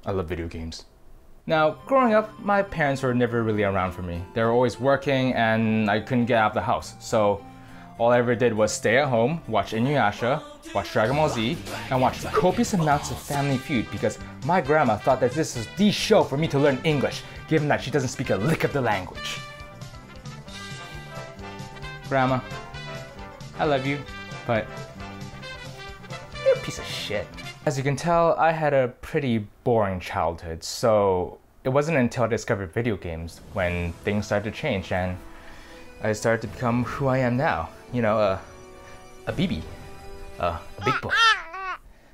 I love video games. Now, growing up, my parents were never really around for me. They were always working and I couldn't get out of the house. So all I ever did was stay at home, watch Inuyasha, watch Dragon Ball Z, and watch copious amounts of Family Feud because my grandma thought that this was the show for me to learn English, given that she doesn't speak a lick of the language. Grandma, I love you, but you're a piece of shit. As you can tell, I had a pretty boring childhood, so it wasn't until I discovered video games when things started to change and I started to become who I am now. You know, a BB, a big boy.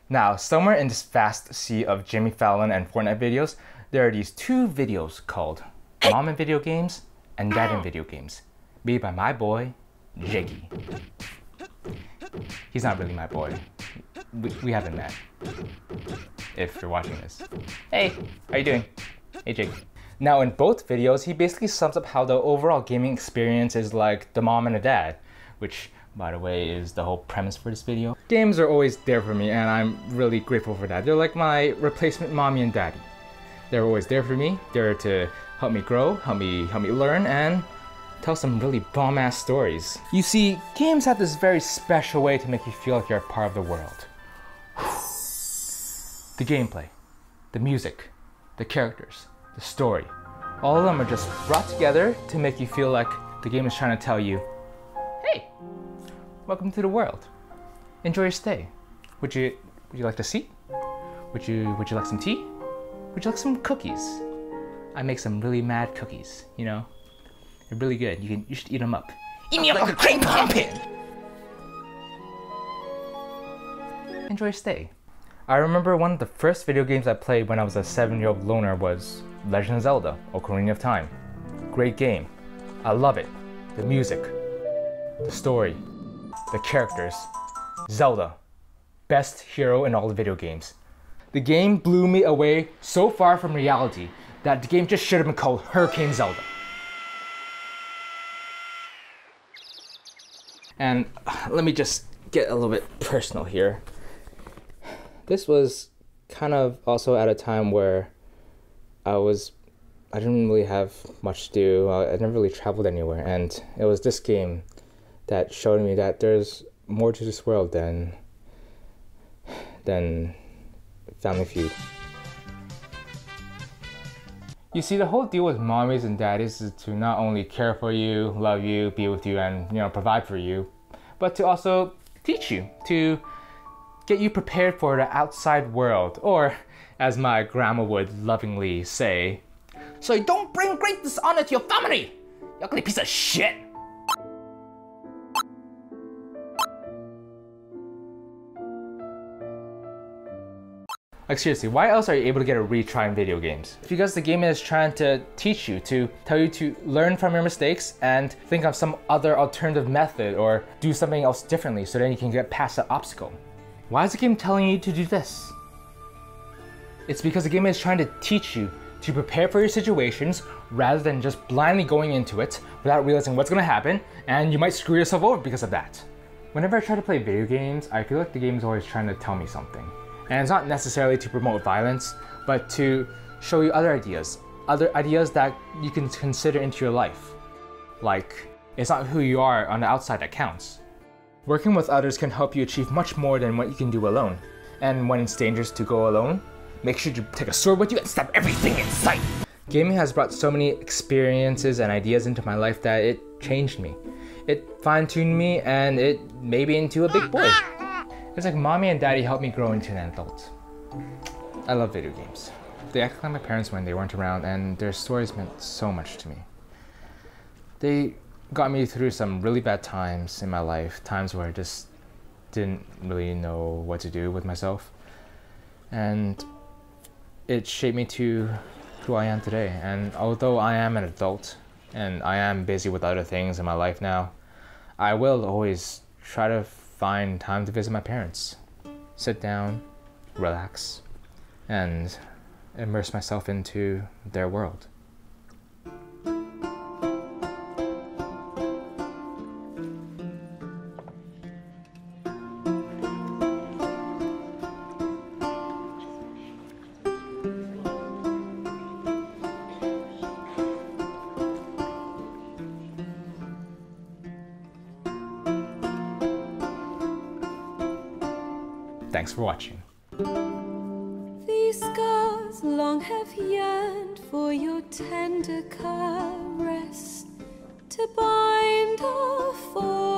Now, somewhere in this vast sea of Jimmy Fallon and Fortnite videos, there are these two videos called Mom in Video Games and Dad in Video Games, made by my boy, Jakey. He's not really my boy. We haven't met, if you're watching this. Hey, how you doing? Hey, Jake. Now, in both videos, he basically sums up how the overall gaming experience is like the mom and the dad, which, by the way, is the whole premise for this video. Games are always there for me, and I'm really grateful for that. They're like my replacement mommy and daddy. They're always there for me. They're to help me grow, help me learn, and tell some really bomb-ass stories. You see, games have this very special way to make you feel like you're a part of the world. The gameplay, the music, the characters, the story, all of them are just brought together to make you feel like the game is trying to tell you, hey, welcome to the world. Enjoy your stay. Would you like a seat? Would you like some tea? Would you like some cookies? I make some really mad cookies, you know? They're really good. You should eat them up. Eat me up like a cream pumpkin! Enjoy your stay. I remember one of the first video games I played when I was a 7-year-old loner was Legend of Zelda: Ocarina of Time. Great game. I love it. The music, the story, the characters. Zelda. Best hero in all the video games. The game blew me away so far from reality that the game just should have been called Hurricane Zelda. And let me just get a little bit personal here. This was kind of also at a time where I didn't really have much to do. I never really traveled anywhere, and it was this game that showed me that there's more to this world than Family Feud. You see, the whole deal with mommies and daddies is to not only care for you, love you, be with you, and provide for you, but to also teach you, to get you prepared for the outside world, or as my grandma would lovingly say, so you don't bring great dishonor to your family, you ugly piece of shit. Like seriously, why else are you able to get a retry in video games? Because the game is trying to teach you, to tell you to learn from your mistakes and think of some other alternative method or do something else differently so then you can get past that obstacle. Why is the game telling you to do this? It's because the game is trying to teach you to prepare for your situations rather than just blindly going into it without realizing what's going to happen, and you might screw yourself over because of that. Whenever I try to play video games, I feel like the game is always trying to tell me something. And it's not necessarily to promote violence, but to show you other ideas that you can consider into your life. Like, it's not who you are on the outside that counts. Working with others can help you achieve much more than what you can do alone. And when it's dangerous to go alone, make sure to take a sword with you and stab everything in sight. Gaming has brought so many experiences and ideas into my life that it changed me. It fine-tuned me and it made me into a big boy. It's like mommy and daddy helped me grow into an adult. I love video games. They acted like my parents when they weren't around, and their stories meant so much to me. They got me through some really bad times in my life, times where I just didn't really know what to do with myself. And it shaped me to who I am today. And although I am an adult, and I am busy with other things in my life now, I will always try to find time to visit my parents, sit down, relax, and immerse myself into their world. Thanks for watching. These scars long have yearned for your tender caress to bind our form.